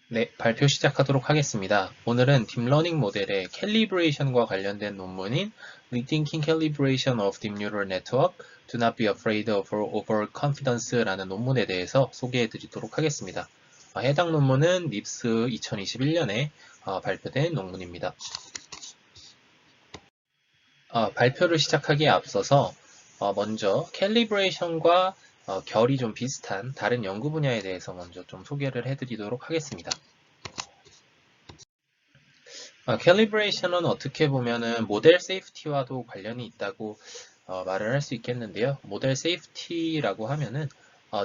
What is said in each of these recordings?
네, 발표 시작하도록 하겠습니다. 오늘은 딥러닝 모델의 캘리브레이션과 관련된 논문인 Rethinking Calibration of Deep Neural Network, Do Not Be Afraid of Overconfidence라는 논문에 대해서 소개해 드리도록 하겠습니다. 해당 논문은 립스 2021년에 발표된 논문입니다. 발표를 시작하기에 앞서서 먼저 캘리브레이션과 결이 좀 비슷한 다른 연구 분야에 대해서 먼저 좀 소개를 해드리도록 하겠습니다. 캘리브레이션은 어떻게 보면은 모델 세이프티와도 관련이 있다고 말을 할 수 있겠는데요. 모델 세이프티라고 하면은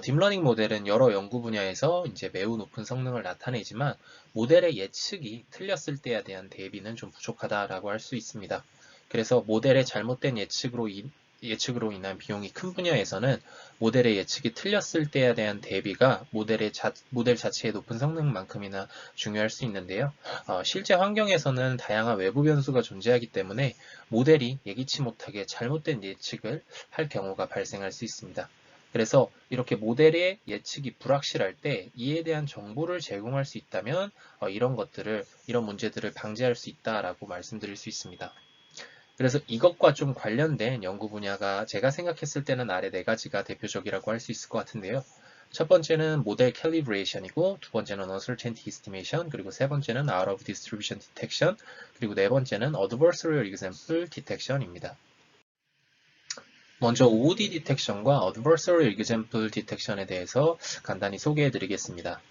딥러닝 모델은 여러 연구 분야에서 이제 매우 높은 성능을 나타내지만 모델의 예측이 틀렸을 때에 대한 대비는 좀 부족하다라고 할 수 있습니다. 그래서 모델의 잘못된 예측으로 인한 비용이 큰 분야에서는 모델의 예측이 틀렸을 때에 대한 대비가 모델 자체의 높은 성능만큼이나 중요할 수 있는데요. 실제 환경에서는 다양한 외부 변수가 존재하기 때문에 모델이 예기치 못하게 잘못된 예측을 할 경우가 발생할 수 있습니다. 그래서 이렇게 모델의 예측이 불확실할 때 이에 대한 정보를 제공할 수 있다면 이런 문제들을 방지할 수 있다라고 말씀드릴 수 있습니다. 그래서 이것과 좀 관련된 연구 분야가 제가 생각했을 때는 아래 네 가지가 대표적이라고 할 수 있을 것 같은데요. 첫 번째는 모델 캘리브레이션이고, 두 번째는 uncertainty estimation, 그리고 세 번째는 out of distribution detection, 그리고 네 번째는 adversarial example detection입니다. 먼저 OOD detection과 adversarial example detection에 대해서 간단히 소개해 드리겠습니다.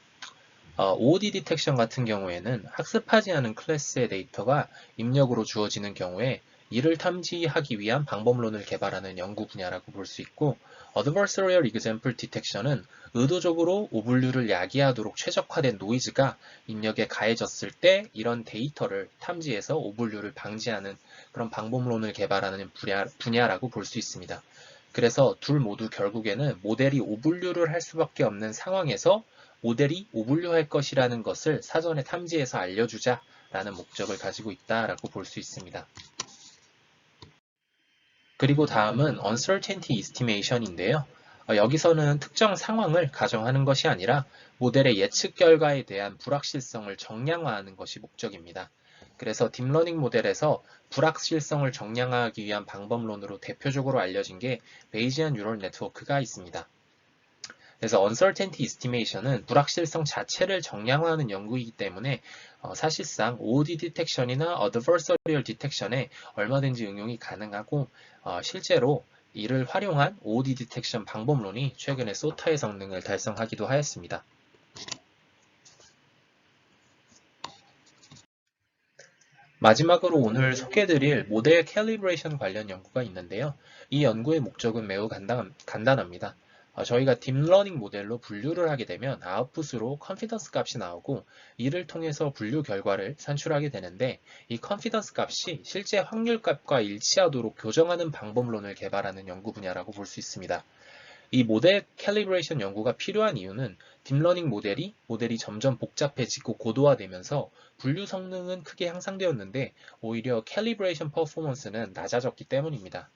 OOD 디텍션 같은 경우에는 학습하지 않은 클래스의 데이터가 입력으로 주어지는 경우에 이를 탐지하기 위한 방법론을 개발하는 연구 분야라고 볼 수 있고, Adversarial Example Detection은 의도적으로 오분류를 야기하도록 최적화된 노이즈가 입력에 가해졌을 때 이런 데이터를 탐지해서 오분류를 방지하는 그런 방법론을 개발하는 분야라고 볼 수 있습니다. 그래서 둘 모두 결국에는 모델이 오분류를 할 수밖에 없는 상황에서 모델이 오분류할 것이라는 것을 사전에 탐지해서 알려주자라는 목적을 가지고 있다라고 볼 수 있습니다. 그리고 다음은 uncertainty estimation인데요. 여기서는 특정 상황을 가정하는 것이 아니라 모델의 예측 결과에 대한 불확실성을 정량화하는 것이 목적입니다. 그래서 딥러닝 모델에서 불확실성을 정량화하기 위한 방법론으로 대표적으로 알려진 게 베이지안 뉴럴 네트워크가 있습니다. 그래서 uncertainty estimation은 불확실성 자체를 정량화하는 연구이기 때문에 사실상 OOD detection이나 adversarial detection에 얼마든지 응용이 가능하고 실제로 이를 활용한 OOD detection 방법론이 최근에 소타의 성능을 달성하기도 하였습니다. 마지막으로 오늘 소개해드릴 모델 캘리브레이션 관련 연구가 있는데요. 이 연구의 목적은 매우 간단합니다. 저희가 딥러닝 모델로 분류를 하게 되면 아웃풋으로 컨피던스 값이 나오고 이를 통해서 분류 결과를 산출하게 되는데 이 컨피던스 값이 실제 확률 값과 일치하도록 교정하는 방법론을 개발하는 연구 분야라고 볼 수 있습니다. 이 모델 캘리브레이션 연구가 필요한 이유는 딥러닝 모델이 점점 복잡해지고 고도화되면서 분류 성능은 크게 향상되었는데 오히려 캘리브레이션 퍼포먼스는 낮아졌기 때문입니다.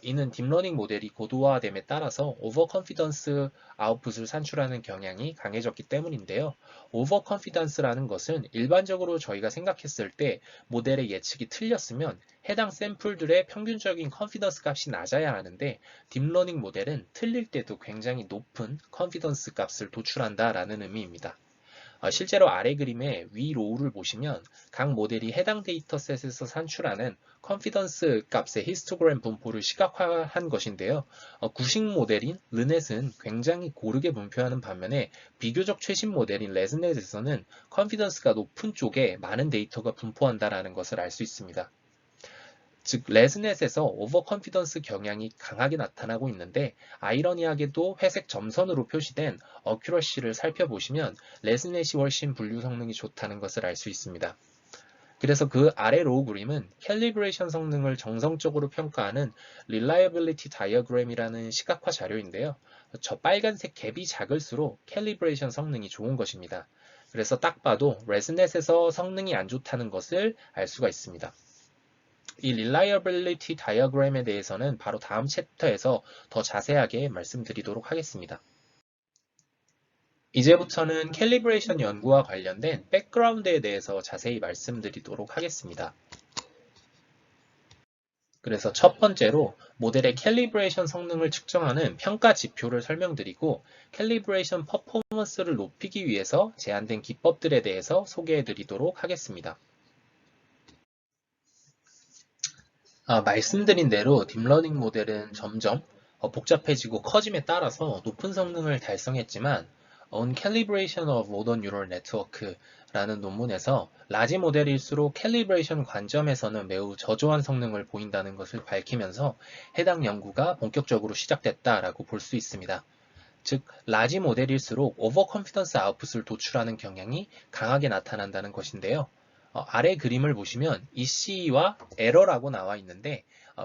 이는 딥러닝 모델이 고도화됨에 따라서 오버컨피던스 아웃풋을 산출하는 경향이 강해졌기 때문인데요. 오버컨피던스라는 것은 일반적으로 저희가 생각했을 때 모델의 예측이 틀렸으면 해당 샘플들의 평균적인 컨피던스 값이 낮아야 하는데 딥러닝 모델은 틀릴 때도 굉장히 높은 컨피던스 값을 도출한다라는 의미입니다. 실제로 아래 그림의 위 로우를 보시면 각 모델이 해당 데이터셋에서 산출하는 컨피던스 값의 히스토그램 분포를 시각화한 것인데요. 구식 모델인 르넷은 굉장히 고르게 분포하는 반면에 비교적 최신 모델인 레즈넷에서는 컨피던스가 높은 쪽에 많은 데이터가 분포한다는 것을 알 수 있습니다. 즉 레즈넷에서 오버컨피던스 경향이 강하게 나타나고 있는데 아이러니하게도 회색 점선으로 표시된 어큐러시를 살펴보시면 레즈넷이 훨씬 분류 성능이 좋다는 것을 알 수 있습니다. 그래서 그 아래 로우 그림은 캘리브레이션 성능을 정성적으로 평가하는 Reliability Diagram이라는 시각화 자료인데요. 저 빨간색 갭이 작을수록 캘리브레이션 성능이 좋은 것입니다. 그래서 딱 봐도 레즈넷에서 성능이 안 좋다는 것을 알 수가 있습니다. 이 Reliability Diagram에 대해서는 바로 다음 챕터에서 더 자세하게 말씀드리도록 하겠습니다. 이제부터는 캘리브레이션 연구와 관련된 백그라운드에 대해서 자세히 말씀드리도록 하겠습니다. 그래서 첫 번째로 모델의 캘리브레이션 성능을 측정하는 평가 지표를 설명드리고 캘리브레이션 퍼포먼스를 높이기 위해서 제안된 기법들에 대해서 소개해드리도록 하겠습니다. 말씀드린 대로 딥러닝 모델은 점점 복잡해지고 커짐에 따라서 높은 성능을 달성했지만 On Calibration of Modern Neural Network라는 논문에서 라지 모델일수록 캘리브레이션 관점에서는 매우 저조한 성능을 보인다는 것을 밝히면서 해당 연구가 본격적으로 시작됐다라고 볼 수 있습니다. 즉, 라지 모델일수록 오버 컨피던스 아웃풋을 도출하는 경향이 강하게 나타난다는 것인데요. 아래 그림을 보시면 ECE와 에러라고 나와 있는데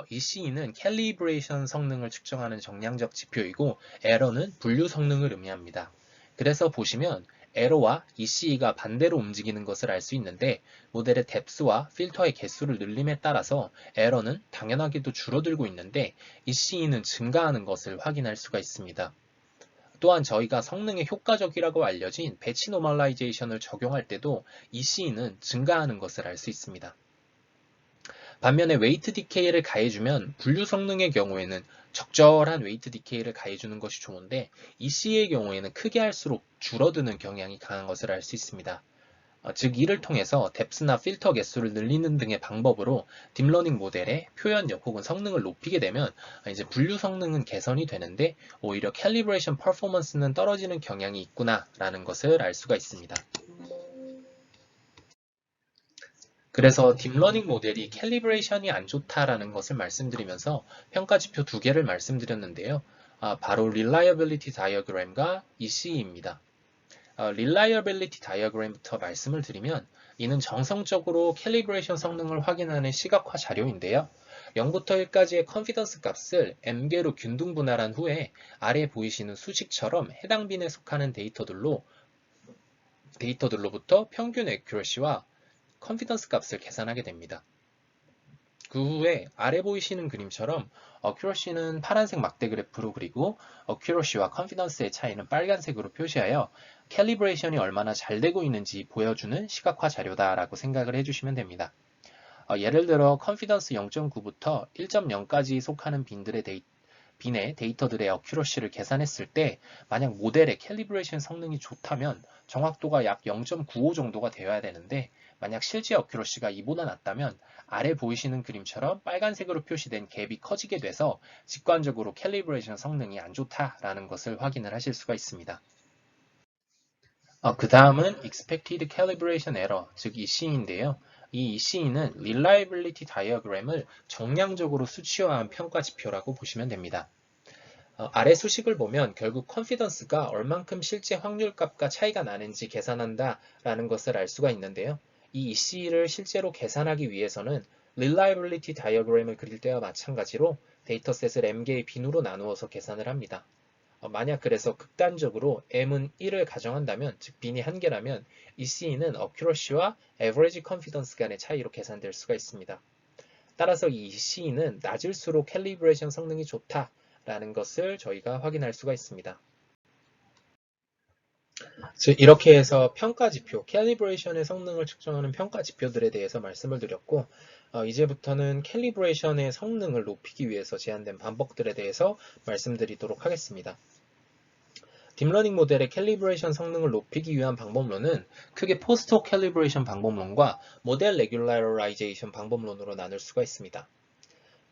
ECE는 캘리브레이션 성능을 측정하는 정량적 지표이고 에러는 분류 성능을 의미합니다. 그래서 보시면 에러와 ECE가 반대로 움직이는 것을 알 수 있는데 모델의 뎁스와 필터의 개수를 늘림에 따라서 에러는 당연하게도 줄어들고 있는데 ECE는 증가하는 것을 확인할 수가 있습니다. 또한 저희가 성능에 효과적이라고 알려진 배치 노멀라이제이션을 적용할 때도 EC는 증가하는 것을 알 수 있습니다. 반면에 웨이트 디케이를 가해주면 분류 성능의 경우에는 적절한 웨이트 디케이를 가해주는 것이 좋은데 EC의 경우에는 크게 할수록 줄어드는 경향이 강한 것을 알 수 있습니다. 즉 이를 통해서 뎁스나 필터 개수를 늘리는 등의 방법으로 딥러닝 모델의 표현력 혹은 성능을 높이게 되면 이제 분류 성능은 개선이 되는데 오히려 캘리브레이션 퍼포먼스는 떨어지는 경향이 있구나 라는 것을 알 수가 있습니다. 그래서 딥러닝 모델이 캘리브레이션이 안 좋다라는 것을 말씀드리면서 평가 지표 두 개를 말씀드렸는데요. 바로 Reliability Diagram과 ECE입니다. Reliability Diagram부터 말씀을 드리면 이는 정성적으로 캘리브레이션 성능을 확인하는 시각화 자료인데요. 0부터 1까지의 컨피던스 값을 m개로 균등 분할한 후에 아래 보이시는 수식처럼 해당 빈에 속하는 데이터들로부터 평균 액큐러시와 컨피던스 값을 계산하게 됩니다. 그 후에 아래 보이시는 그림처럼 어큐러시는 파란색 막대 그래프로 그리고 어큐러시와 컨피던스의 차이는 빨간색으로 표시하여 캘리브레이션이 얼마나 잘 되고 있는지 보여주는 시각화 자료다라고 생각을 해주시면 됩니다. 예를 들어 컨피던스 0.9부터 1.0까지 속하는 빈의 데이터들의 어큐러시를 계산했을 때 만약 모델의 캘리브레이션 성능이 좋다면 정확도가 약 0.95 정도가 되어야 되는데 만약 실제 어큐러시가 이보다 낮다면 아래 보이시는 그림처럼 빨간색으로 표시된 갭이 커지게 돼서 직관적으로 캘리브레이션 성능이 안 좋다라는 것을 확인을 하실 수가 있습니다. 그 다음은 Expected Calibration Error, 즉 EC인데요. 이 EC는 Reliability Diagram을 정량적으로 수치화한 평가 지표라고 보시면 됩니다. 아래 수식을 보면 결국 컨피던스가 얼만큼 실제 확률값과 차이가 나는지 계산한다라는 것을 알 수가 있는데요. 이 EC를 실제로 계산하기 위해서는 Reliability Diagram을 그릴 때와 마찬가지로 데이터셋을 m개의 빈으로 나누어서 계산을 합니다. 만약 그래서 극단적으로 m은 1을 가정한다면, 즉 빈이 1개라면 EC는 Accuracy와 Average Confidence 간의 차이로 계산될 수가 있습니다. 따라서 이 EC는 낮을수록 캘리브레이션 성능이 좋다라는 것을 저희가 확인할 수가 있습니다. 즉 이렇게 해서 평가 지표, 캘리브레이션의 성능을 측정하는 평가 지표들에 대해서 말씀을 드렸고 이제부터는 캘리브레이션의 성능을 높이기 위해서 제안된 방법들에 대해서 말씀드리도록 하겠습니다. 딥러닝 모델의 캘리브레이션 성능을 높이기 위한 방법론은 크게 포스트 캘리브레이션 방법론과 모델 레귤러라이제이션 방법론으로 나눌 수가 있습니다.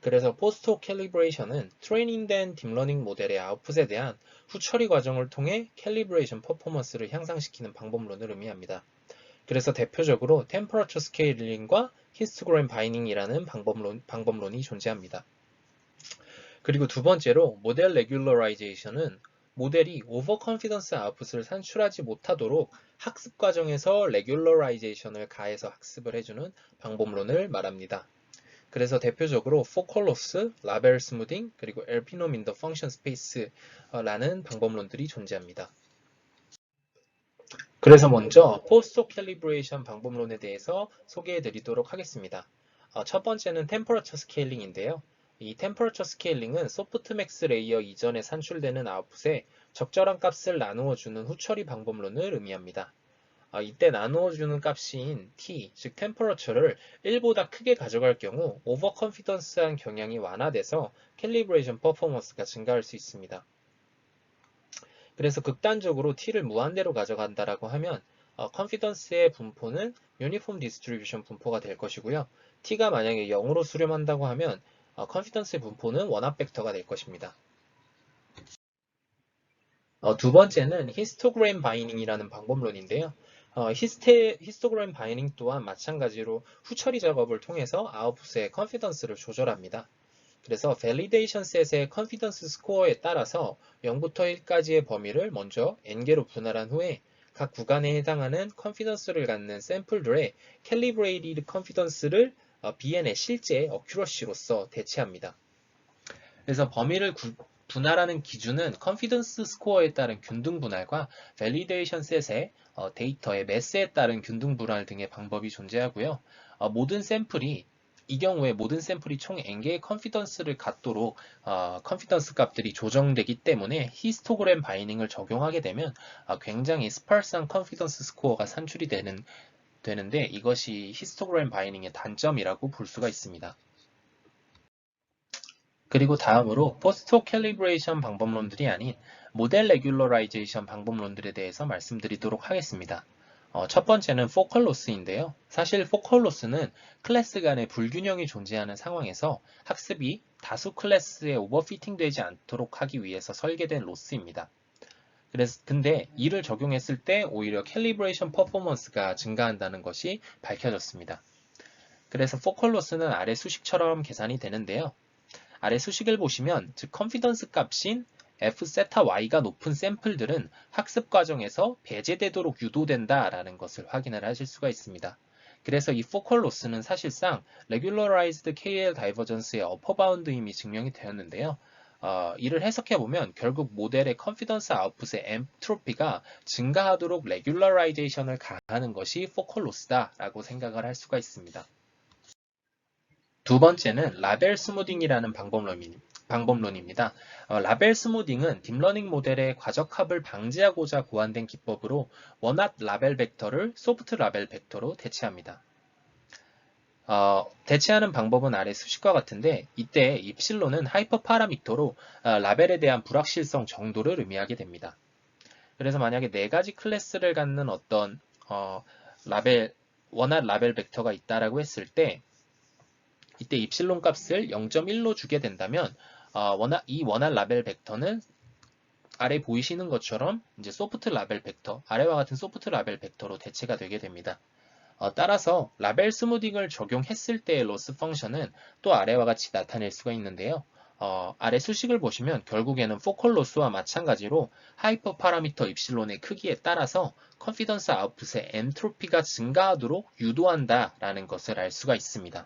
그래서 포스트 캘리브레이션은 트레이닝된 딥러닝 모델의 아웃풋에 대한 후처리 과정을 통해 캘리브레이션 퍼포먼스를 향상시키는 방법론을 의미합니다. 그래서 대표적으로 템퍼러처 스케일링과 히스토그램 바이닝이라는 방법론이 존재합니다. 그리고 두 번째로 모델 레귤러라이제이션은 모델이 오버 컨피던스 아웃풋을 산출하지 못하도록 학습 과정에서 레귤러라이제이션을 가해서 학습을 해주는 방법론을 말합니다. 그래서 대표적으로 포컬로스, 라벨 스무딩, 그리고 엘피놈 인 더 펑션 스페이스라는 방법론들이 존재합니다. 그래서 먼저 포스트 캘리브레이션 방법론에 대해서 소개해 드리도록 하겠습니다. 첫 번째는 템퍼러처 스케일링인데요. 이 템퍼러처 스케일링은 소프트맥스 레이어 이전에 산출되는 아웃풋에 적절한 값을 나누어주는 후처리 방법론을 의미합니다. 이때 나누어주는 값인 t, 즉 temperature를 1보다 크게 가져갈 경우 overconfidence한 경향이 완화돼서 calibration performance가 증가할 수 있습니다. 그래서 극단적으로 t를 무한대로 가져간다라고 하면 confidence의 분포는 uniform distribution 분포가 될 것이고요. t가 만약에 0으로 수렴한다고 하면 confidence의 분포는 원합 벡터가 될 것입니다. 두 번째는 히스토그램 바이닝이라는 방법론인데요. 히스토그램 바이닝 또한 마찬가지로 후처리 작업을 통해서 아웃풋의 컨피던스를 조절합니다. 그래서 밸리데이션 셋의 컨피던스 스코어에 따라서 0부터 1까지의 범위를 먼저 n개로 분할한 후에 각 구간에 해당하는 컨피던스를 갖는 샘플들의 캘리브레이티드 컨피던스를 bn의 실제 어큐러시로서 대체합니다. 그래서 범위를 분할하는 기준은 컨피던스 스코어에 따른 균등 분할과 밸리데이션 셋의 데이터의 매스에 따른 균등 분할 등의 방법이 존재하고요. 이 경우에 모든 샘플이 총 n개의 컨피던스를 갖도록 컨피던스 값들이 조정되기 때문에 히스토그램 바이닝을 적용하게 되면 굉장히 스파스한 컨피던스 스코어가 산출이 되는데 이것이 히스토그램 바이닝의 단점이라고 볼 수가 있습니다. 그리고 다음으로 포스트 캘리브레이션 방법론들이 아닌 모델 레귤러라이제이션 방법론들에 대해서 말씀드리도록 하겠습니다. 첫 번째는 포컬 로스인데요. 사실 포컬 로스는 클래스 간의 불균형이 존재하는 상황에서 학습이 다수 클래스에 오버피팅 되지 않도록 하기 위해서 설계된 로스입니다. 근데 이를 적용했을 때 오히려 캘리브레이션 퍼포먼스가 증가한다는 것이 밝혀졌습니다. 그래서 포컬 로스는 아래 수식처럼 계산이 되는데요. 아래 수식을 보시면 즉 컨피던스 값인 f 세타 y가 높은 샘플들은 학습 과정에서 배제되도록 유도된다라는 것을 확인을 하실 수가 있습니다. 그래서 이 포컬 로스는 사실상 regularized KL divergence의 어퍼 바운드임이 증명이 되었는데요. 이를 해석해보면 결국 모델의 컨피던스 아웃풋의 엔트로피가 증가하도록 레귤러라이제이션을 가하는 것이 포컬 로스다라고 생각을 할 수가 있습니다. 두 번째는 라벨 스무딩이라는 방법론입니다. 라벨 스무딩은 딥러닝 모델의 과적합을 방지하고자 고안된 기법으로 원핫 라벨 벡터를 소프트 라벨 벡터로 대체합니다. 대체하는 방법은 아래 수식과 같은데 이때 입실론은 하이퍼 파라미터로 라벨에 대한 불확실성 정도를 의미하게 됩니다. 그래서 만약에 네 가지 클래스를 갖는 어떤 원핫 라벨 벡터가 있다라고 했을 때 이때 입실론 값을 0.1로 주게 된다면 이 원할 라벨 벡터는 아래 보이시는 것처럼 이제 소프트 라벨 벡터, 아래와 같은 소프트 라벨 벡터로 대체가 되게 됩니다. 따라서 라벨 스무딩을 적용했을 때의 로스 펑션은 또 아래와 같이 나타낼 수가 있는데요. 아래 수식을 보시면 결국에는 포컬 로스와 마찬가지로 하이퍼 파라미터 입실론의 크기에 따라서 컨피던스 아웃풋의 엔트로피가 증가하도록 유도한다라는 것을 알 수가 있습니다.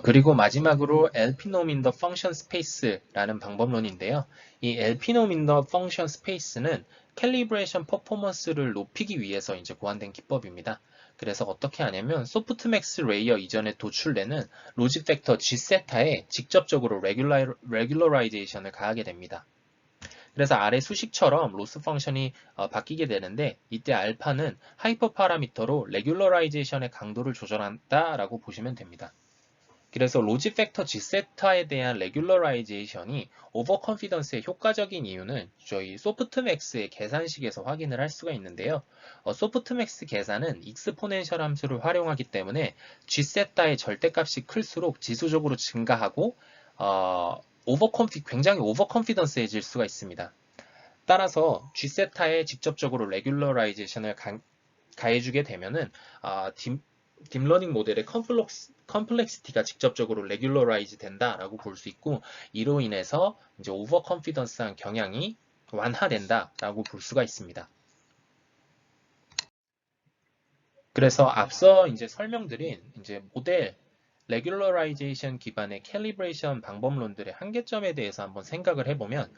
그리고 마지막으로 LPnom in the function space라는 방법론인데요. 이 LPnom in the function space는 캘리브레이션 퍼포먼스를 높이기 위해서 이제 고안된 기법입니다. 그래서 어떻게 하냐면 소프트맥스 레이어 이전에 도출되는 로직 팩터 G세타에 직접적으로 레귤러라이제이션을 가하게 됩니다. 그래서 아래 수식처럼 로스 펑션이 바뀌게 되는데 이때 알파는 하이퍼 파라미터로 레귤러라이제이션의 강도를 조절한다라고 보시면 됩니다. 그래서 로직 팩터 G세타에 대한 레귤러라이제이션이 오버컨피던스에 효과적인 이유는 저희 소프트맥스의 계산식에서 확인을 할 수가 있는데요. 소프트맥스 계산은 익스포넨셜 함수를 활용하기 때문에 G세타의 절대값이 클수록 지수적으로 증가하고 굉장히 오버컨피던스해질 수가 있습니다. 따라서 G세타에 직접적으로 레귤러라이제이션을 가해주게 되면은 딥러닝 모델의 컴플렉시티가 직접적으로 레귤러라이즈 된다라고 볼 수 있고 이로 인해서 이제 오버 컨피던스한 경향이 완화된다라고 볼 수가 있습니다. 그래서 앞서 이제 설명드린 이제 모델 레귤러라이제이션 기반의 캘리브레이션 방법론들의 한계점에 대해서 한번 생각을 해보면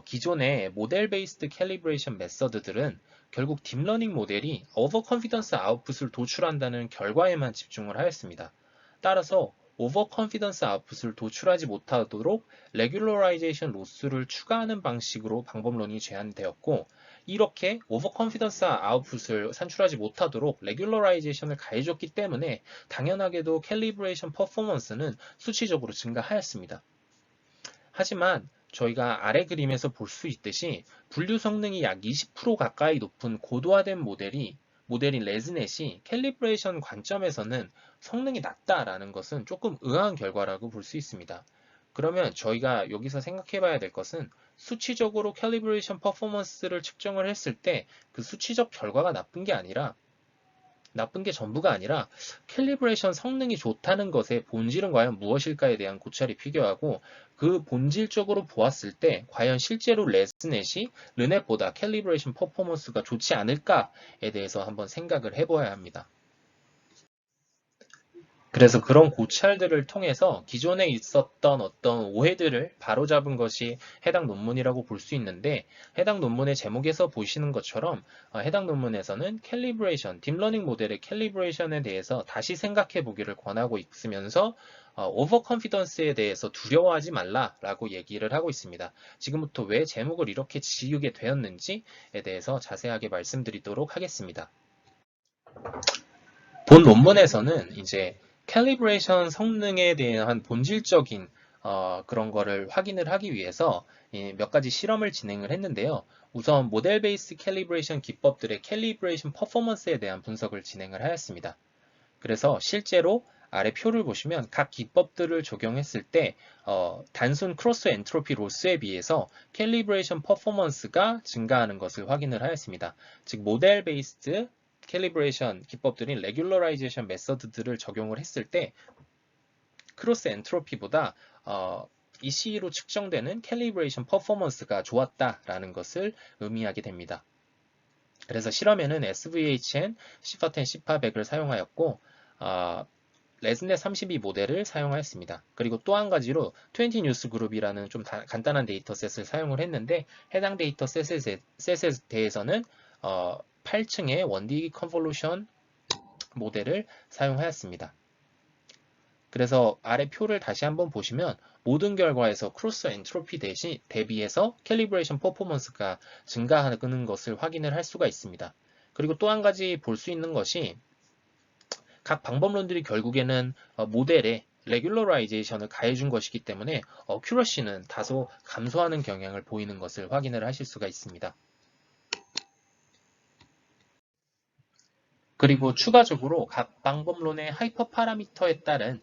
기존의 모델 베이스드 캘리브레이션 메서드들은 결국 딥러닝 모델이 오버 컨피던스 아웃풋을 도출한다는 결과에만 집중을 하였습니다. 따라서 오버 컨피던스 아웃풋을 도출하지 못하도록 레귤러라이제이션 로스를 추가하는 방식으로 방법론이 제안되었고, 이렇게 오버 컨피던스 아웃풋을 산출하지 못하도록 레귤러라이제이션을 가해줬기 때문에 당연하게도 캘리브레이션 퍼포먼스는 수치적으로 증가하였습니다. 하지만 저희가 아래 그림에서 볼 수 있듯이 분류 성능이 약 20% 가까이 높은 고도화된 모델인 레즈넷이 캘리브레이션 관점에서는 성능이 낮다라는 것은 조금 의아한 결과라고 볼 수 있습니다. 그러면 저희가 여기서 생각해 봐야 될 것은 수치적으로 캘리브레이션 퍼포먼스를 측정을 했을 때 그 수치적 결과가 나쁜 게 전부가 아니라 캘리브레이션 성능이 좋다는 것의 본질은 과연 무엇일까에 대한 고찰이 필요하고, 그 본질적으로 보았을 때 과연 실제로 레스넷이 르넷보다 캘리브레이션 퍼포먼스가 좋지 않을까에 대해서 한번 생각을 해봐야 합니다. 그래서 그런 고찰들을 통해서 기존에 있었던 어떤 오해들을 바로잡은 것이 해당 논문이라고 볼 수 있는데, 해당 논문의 제목에서 보시는 것처럼 해당 논문에서는 캘리브레이션, 딥러닝 모델의 캘리브레이션에 대해서 다시 생각해 보기를 권하고 있으면서 오버 컨피던스에 대해서 두려워하지 말라라고 얘기를 하고 있습니다. 지금부터 왜 제목을 이렇게 지으게 되었는지에 대해서 자세하게 말씀드리도록 하겠습니다. 본 논문에서는 이제 캘리브레이션 성능에 대한 본질적인 그런 거를 확인을 하기 위해서 몇 가지 실험을 진행을 했는데요. 우선 모델 베이스 캘리브레이션 기법들의 캘리브레이션 퍼포먼스에 대한 분석을 진행을 하였습니다. 그래서 실제로 아래 표를 보시면 각 기법들을 적용했을 때 단순 크로스 엔트로피 로스에 비해서 캘리브레이션 퍼포먼스가 증가하는 것을 확인을 하였습니다. 즉 모델 베이스드 캘리브레이션 기법들인 레귤러라이제이션 메서드들을 적용을 했을 때 크로스 엔트로피보다 ECE로 측정되는 캘리브레이션 퍼포먼스가 좋았다라는 것을 의미하게 됩니다. 그래서 실험에는 SVHN, 시파10, 시파100을 사용하였고 레즈넷 32 모델을 사용하였습니다. 그리고 또 한 가지로 20 뉴스 그룹이라는 좀 간단한 데이터셋을 사용을 했는데, 해당 데이터셋에 대해서는 8층의 1D 컨볼루션 모델을 사용하였습니다. 그래서 아래 표를 다시 한번 보시면 모든 결과에서 크로스 엔트로피 대비해서 캘리브레이션 퍼포먼스가 증가하는 것을 확인을 할 수가 있습니다. 그리고 또 한 가지 볼 수 있는 것이 각 방법론들이 결국에는 모델에 레귤러라이제이션을 가해준 것이기 때문에 어큐러시는 다소 감소하는 경향을 보이는 것을 확인을 하실 수가 있습니다. 그리고 추가적으로 각 방법론의 하이퍼 파라미터에 따른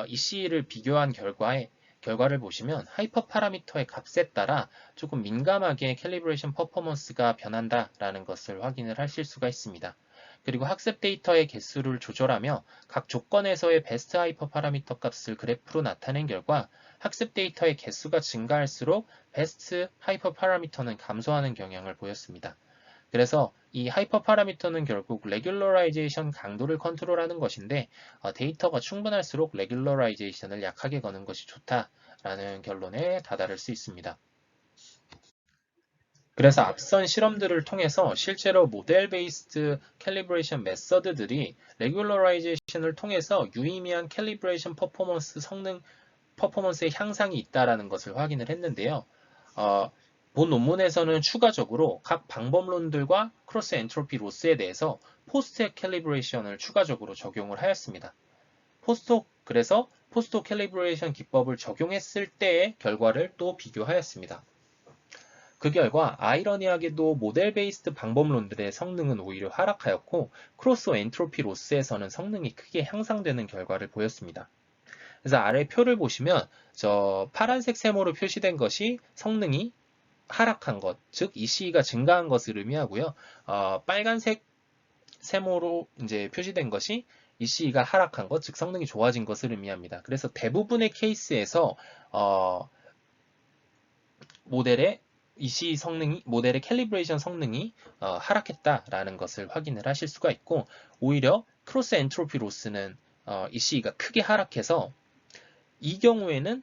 EC를 비교한 결과를 보시면 하이퍼 파라미터의 값에 따라 조금 민감하게 캘리브레이션 퍼포먼스가 변한다라는 것을 확인을 하실 수가 있습니다. 그리고 학습 데이터의 개수를 조절하며 각 조건에서의 베스트 하이퍼 파라미터 값을 그래프로 나타낸 결과 학습 데이터의 개수가 증가할수록 베스트 하이퍼 파라미터는 감소하는 경향을 보였습니다. 그래서 이 하이퍼 파라미터는 결국 레귤러라이제이션 강도를 컨트롤하는 것인데, 데이터가 충분할수록 레귤러라이제이션을 약하게 거는 것이 좋다라는 결론에 다다를 수 있습니다. 그래서 앞선 실험들을 통해서 실제로 모델 베이스드 캘리브레이션 메서드들이 레귤러라이제이션을 통해서 유의미한 캘리브레이션 퍼포먼스의 향상이 있다라는 것을 확인을 했는데요. 본 논문에서는 추가적으로 각 방법론들과 크로스 엔트로피 로스에 대해서 포스트 캘리브레이션을 추가적으로 적용을 하였습니다. 그래서 포스트 캘리브레이션 기법을 적용했을 때의 결과를 또 비교하였습니다. 그 결과 아이러니하게도 모델 베이스드 방법론들의 성능은 오히려 하락하였고, 크로스 엔트로피 로스에서는 성능이 크게 향상되는 결과를 보였습니다. 그래서 아래 표를 보시면 저 파란색 세모로 표시된 것이 성능이 하락한 것, 즉 EC가 증가한 것을 의미하고요. 빨간색 세모로 이제 표시된 것이 EC가 하락한 것, 즉 성능이 좋아진 것을 의미합니다. 그래서 대부분의 케이스에서 모델의 캘리브레이션 성능이 하락했다라는 것을 확인을 하실 수가 있고, 오히려 크로스 엔트로피 로스는 EC가 크게 하락해서 이 경우에는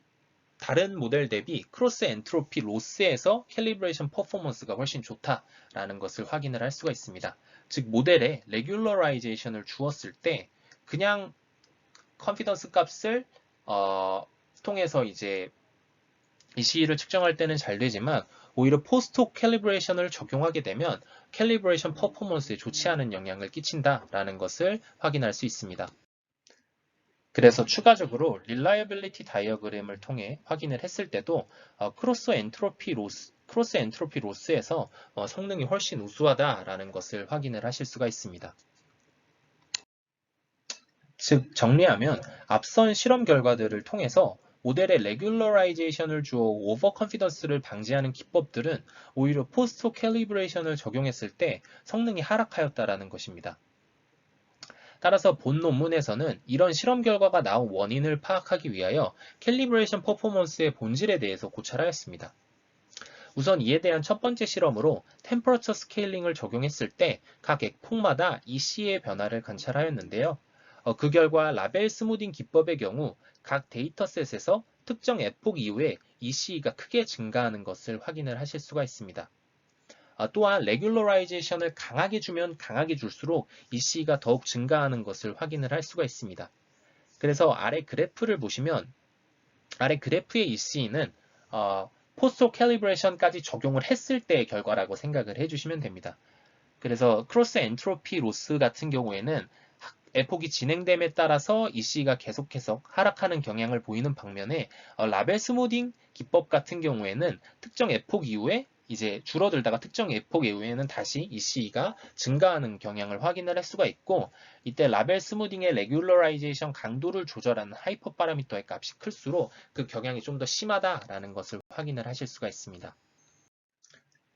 다른 모델 대비 크로스 엔트로피 로스에서 캘리브레이션 퍼포먼스가 훨씬 좋다라는 것을 확인을 할 수가 있습니다. 즉 모델에 레귤러라이제이션을 주었을 때 그냥 컨피던스 값을 통해서 이제 EC를 측정할 때는 잘 되지만 오히려 포스트 캘리브레이션을 적용하게 되면 캘리브레이션 퍼포먼스에 좋지 않은 영향을 끼친다라는 것을 확인할 수 있습니다. 그래서 추가적으로 릴라이어빌리티 다이어그램을 통해 확인을 했을 때도 크로스 엔트로피 로스에서 성능이 훨씬 우수하다라는 것을 확인을 하실 수가 있습니다. 즉 정리하면 앞선 실험 결과들을 통해서 모델의 레귤러라이제이션을 주어 오버 컨피던스를 방지하는 기법들은 오히려 포스트 캘리브레이션을 적용했을 때 성능이 하락하였다라는 것입니다. 따라서 본 논문에서는 이런 실험 결과가 나온 원인을 파악하기 위하여 캘리브레이션 퍼포먼스의 본질에 대해서 고찰하였습니다. 우선 이에 대한 첫 번째 실험으로 템퍼러처 스케일링을 적용했을 때 각 액폭마다 EC의 변화를 관찰하였는데요. 그 결과 라벨 스무딩 기법의 경우 각 데이터셋에서 특정 에폭 이후에 EC가 크게 증가하는 것을 확인을 하실 수가 있습니다. 또한 레귤러라이제이션을 강하게 주면 강하게 줄수록 EC가 더욱 증가하는 것을 확인을 할 수가 있습니다. 그래서 아래 그래프를 보시면 아래 그래프의 EC는 포스트 캘리브레이션까지 적용을 했을 때의 결과라고 생각을 해주시면 됩니다. 그래서 크로스 엔트로피 로스 같은 경우에는 에폭이 진행됨에 따라서 EC가 계속해서 하락하는 경향을 보이는 반면에 라벨 스무딩 기법 같은 경우에는 특정 에폭 이후에 이제 줄어들다가 특정 에폭 이후에는 다시 EC가 증가하는 경향을 확인을 할 수가 있고, 이때 라벨 스무딩의 레귤러라이제이션 강도를 조절하는 하이퍼 파라미터의 값이 클수록 그 경향이 좀 더 심하다라는 것을 확인을 하실 수가 있습니다.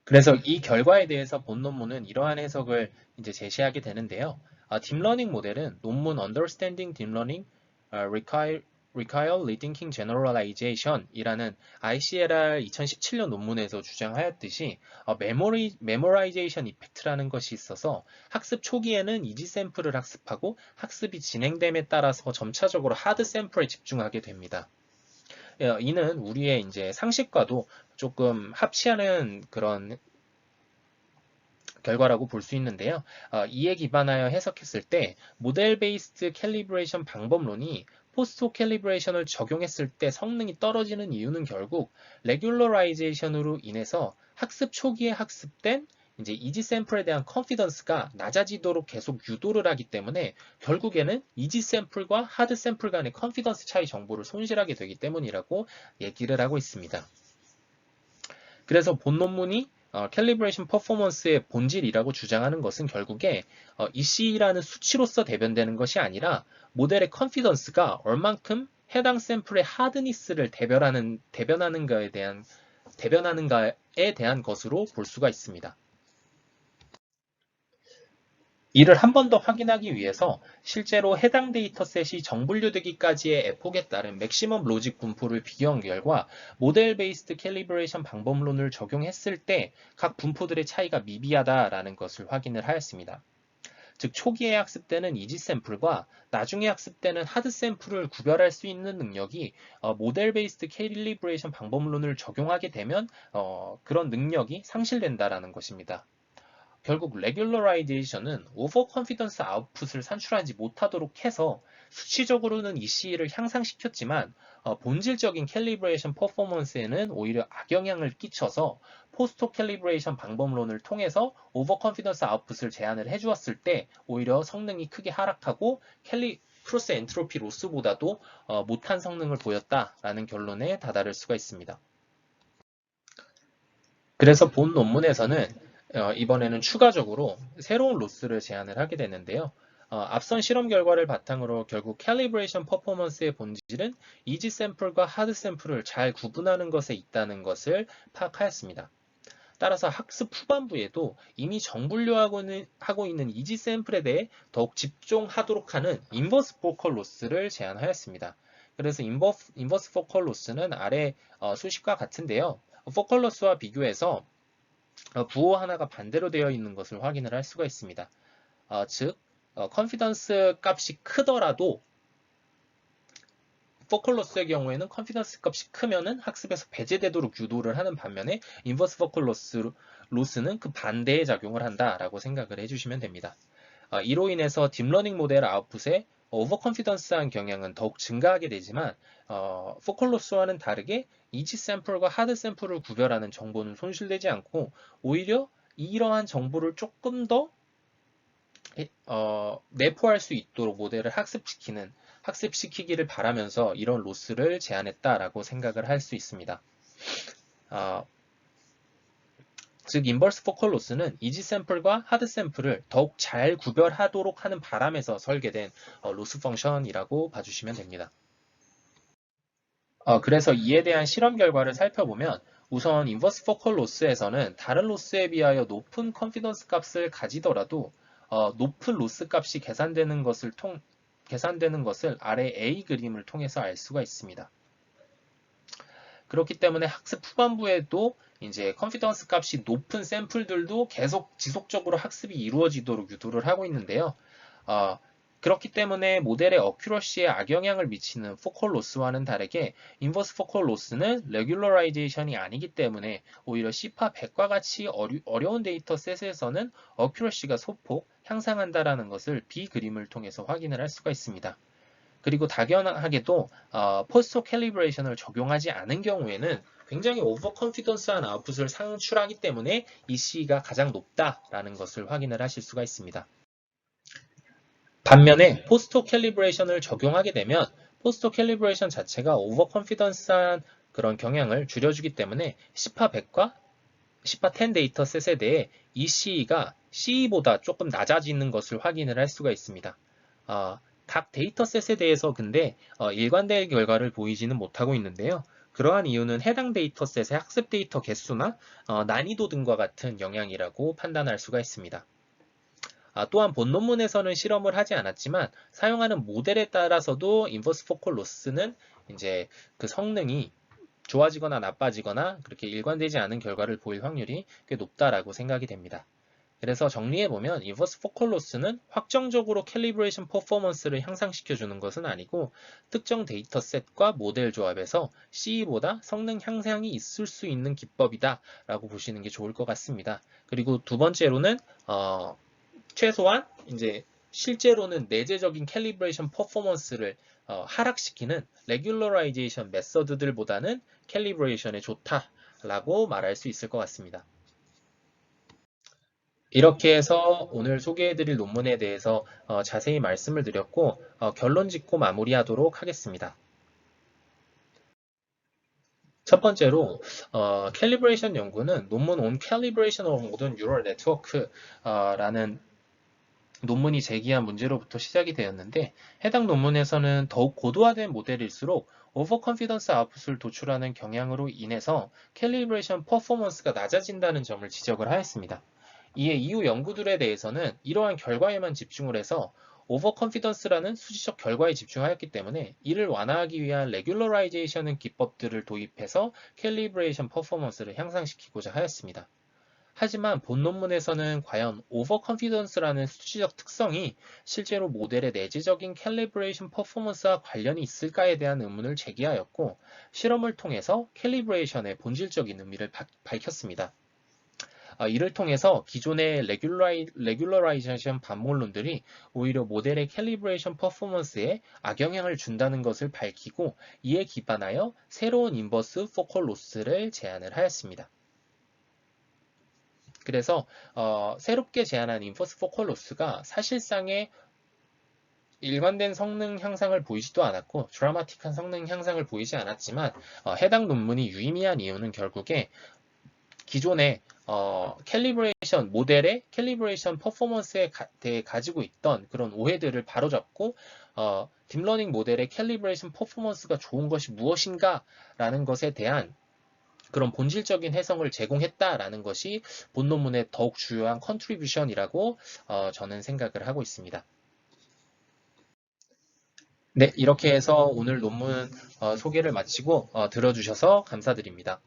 그래서 이 결과에 대해서 본 논문은 이러한 해석을 이제 제시하게 되는데요. 딥러닝 모델은 논문 Understanding Deep Learning Require Rethinking Generalization 이라는 ICLR 2017년 논문에서 주장하였듯이 메모라이제이션 이펙트라는 것이 있어서 학습 초기에는 이지 샘플을 학습하고 학습이 진행됨에 따라서 점차적으로 하드 샘플에 집중하게 됩니다. 이는 우리의 이제 상식과도 조금 합치하는 그런 결과라고 볼 수 있는데요. 이에 기반하여 해석했을 때 모델 베이스드 캘리브레이션 방법론이 포스트 캘리브레이션을 적용했을 때 성능이 떨어지는 이유는 결국 레귤러라이제이션으로 인해서 학습 초기에 학습된 이제 이지 샘플에 대한 컨피던스가 낮아지도록 계속 유도를 하기 때문에 결국에는 이지 샘플과 하드 샘플 간의 컨피던스 차이 정보를 손실하게 되기 때문이라고 얘기를 하고 있습니다. 그래서 본 논문이 캘리브레이션 퍼포먼스의 본질이라고 주장하는 것은 결국에 EC라는 수치로서 대변되는 것이 아니라 모델의 컨피던스가 얼만큼 해당 샘플의 하드니스를 대변하는가에 대한 것으로 볼 수가 있습니다. 이를 한 번 더 확인하기 위해서 실제로 해당 데이터셋이 정분류되기까지의 에폭에 따른 맥시멈 로직 분포를 비교한 결과 모델 베이스드 캘리브레이션 방법론을 적용했을 때 각 분포들의 차이가 미비하다라는 것을 확인을 하였습니다. 즉 초기에 학습되는 이지 샘플과 나중에 학습되는 하드 샘플을 구별할 수 있는 능력이 모델 베이스드 캘리브레이션 방법론을 적용하게 되면 그런 능력이 상실된다라는 것입니다. 결국 레귤러라이제이션은 오버 컨피던스 아웃풋을 산출하지 못하도록 해서 수치적으로는 EC를 향상시켰지만 본질적인 캘리브레이션 퍼포먼스에는 오히려 악영향을 끼쳐서 포스트 캘리브레이션 방법론을 통해서 오버 컨피던스 아웃풋을 제한을 해주었을 때 오히려 성능이 크게 하락하고 크로스 엔트로피 로스보다도 못한 성능을 보였다라는 결론에 다다를 수가 있습니다. 그래서 본 논문에서는 이번에는 추가적으로 새로운 로스를 제안을 하게 되는데요. 앞선 실험 결과를 바탕으로 결국 캘리브레이션 퍼포먼스의 본질은 이지 샘플과 하드 샘플을 잘 구분하는 것에 있다는 것을 파악하였습니다. 따라서 학습 후반부에도 이미 정분류하고 있는 이지 샘플에 대해 더욱 집중하도록 하는 인버스 포컬 로스를 제안하였습니다. 그래서 인버스 포컬 로스는 아래 수식과 같은데요. 포컬 로스와 비교해서 부호 하나가 반대로 되어 있는 것을 확인을 할 수가 있습니다. 즉, 컨피던스 값이 크더라도 포컬 로스의 경우에는 컨피던스 값이 크면은 학습에서 배제되도록 유도를 하는 반면에 인버스 포컬 로스는 그 반대의 작용을 한다라고 생각을 해주시면 됩니다. 이로 인해서 딥러닝 모델 아웃풋에 오버 컨피던스한 경향은 더욱 증가하게 되지만 포컬 로스와는 다르게 이지 샘플과 하드 샘플을 구별하는 정보는 손실되지 않고 오히려 이러한 정보를 조금 더 내포할 수 있도록 모델을 학습시키기를 바라면서 이런 로스를 제한했다라고 생각을 할 수 있습니다. 즉 인버스 포컬 로스는 이지 샘플과 하드 샘플을 더욱 잘 구별하도록 하는 바람에서 설계된 로스 펑션이라고 봐주시면 됩니다. 그래서 이에 대한 실험 결과를 살펴보면 우선 인버스 포컬 로스에서는 다른 로스에 비하여 높은 컨피던스 값을 가지더라도 높은 로스 값이 계산되는 것을 아래 A 그림을 통해서 알 수가 있습니다. 그렇기 때문에 학습 후반부에도 이제 컨피던스 값이 높은 샘플들도 계속 지속적으로 학습이 이루어지도록 유도를 하고 있는데요. 그렇기 때문에 모델의 어큐러시에 악영향을 미치는 포컬 로스와는 다르게 인버스 포컬 로스는 레귤러라이제이션이 아니기 때문에 오히려 C파 100과 같이 어려운 데이터셋에서는 어큐러시가 소폭 향상한다라는 것을 B 그림을 통해서 확인을 할 수가 있습니다. 그리고 당연하게도 포스트 캘리브레이션을 적용하지 않은 경우에는 굉장히 오버 컨피던스한 아웃풋을 상출하기 때문에 이 C가 가장 높다라는 것을 확인을 하실 수가 있습니다. 반면에 포스트 캘리브레이션을 적용하게 되면 포스트 캘리브레이션 자체가 오버 컨피던스한 그런 경향을 줄여주기 때문에 C파 100과 C파 10 데이터셋에 대해 이 C가 C보다 조금 낮아지는 것을 확인을 할 수가 있습니다. 각 데이터셋에 대해서 근데 일관된 결과를 보이지는 못하고 있는데요. 그러한 이유는 해당 데이터셋의 학습 데이터 개수나 난이도 등과 같은 영향이라고 판단할 수가 있습니다. 또한 본 논문에서는 실험을 하지 않았지만 사용하는 모델에 따라서도 인버스 포컬 로스는 이제 그 성능이 좋아지거나 나빠지거나 그렇게 일관되지 않은 결과를 보일 확률이 꽤 높다라고 생각이 됩니다. 그래서 정리해보면 인버스 포컬 로스는 확정적으로 캘리브레이션 퍼포먼스를 향상시켜주는 것은 아니고 특정 데이터셋과 모델 조합에서 C보다 성능 향상이 있을 수 있는 기법이다 라고 보시는 게 좋을 것 같습니다. 그리고 두 번째로는 최소한 이제 실제로는 내재적인 캘리브레이션 퍼포먼스를 하락시키는 레귤러라이제이션 메서드들보다는 캘리브레이션에 좋다라고 말할 수 있을 것 같습니다. 이렇게 해서 오늘 소개해드릴 논문에 대해서 자세히 말씀을 드렸고 결론 짓고 마무리하도록 하겠습니다. 첫 번째로 캘리브레이션 연구는 논문 On Calibration of Modern Neural Network라는 논문이 제기한 문제로부터 시작이 되었는데 해당 논문에서는 더욱 고도화된 모델일수록 오버 컨피던스 아웃풋을 도출하는 경향으로 인해서 캘리브레이션 퍼포먼스가 낮아진다는 점을 지적을 하였습니다. 이에 이후 연구들에 대해서는 이러한 결과에만 집중을 해서 오버 컨피던스라는 수치적 결과에 집중하였기 때문에 이를 완화하기 위한 레귤러라이제이션 기법들을 도입해서 캘리브레이션 퍼포먼스를 향상시키고자 하였습니다. 하지만 본 논문에서는 과연 오버 컨피던스라는 수치적 특성이 실제로 모델의 내재적인 캘리브레이션 퍼포먼스와 관련이 있을까에 대한 의문을 제기하였고 실험을 통해서 캘리브레이션의 본질적인 의미를 밝혔습니다. 이를 통해서 기존의 레귤러라이제이션 반문론들이 오히려 모델의 캘리브레이션 퍼포먼스에 악영향을 준다는 것을 밝히고 이에 기반하여 새로운 인버스 포컬 로스를 제안을 하였습니다. 그래서 새롭게 제안한 인버스 포컬 로스가 사실상의 일관된 성능 향상을 보이지도 않았고 드라마틱한 성능 향상을 보이지 않았지만 해당 논문이 유의미한 이유는 결국에 기존의 모델의 캘리브레이션 퍼포먼스에 대해 가지고 있던 그런 오해들을 바로잡고 딥러닝 모델의 캘리브레이션 퍼포먼스가 좋은 것이 무엇인가 라는 것에 대한 그런 본질적인 해석을 제공했다라는 것이 본 논문의 더욱 주요한 컨트리뷰션이라고 저는 생각을 하고 있습니다. 네, 이렇게 해서 오늘 논문 소개를 마치고 들어주셔서 감사드립니다.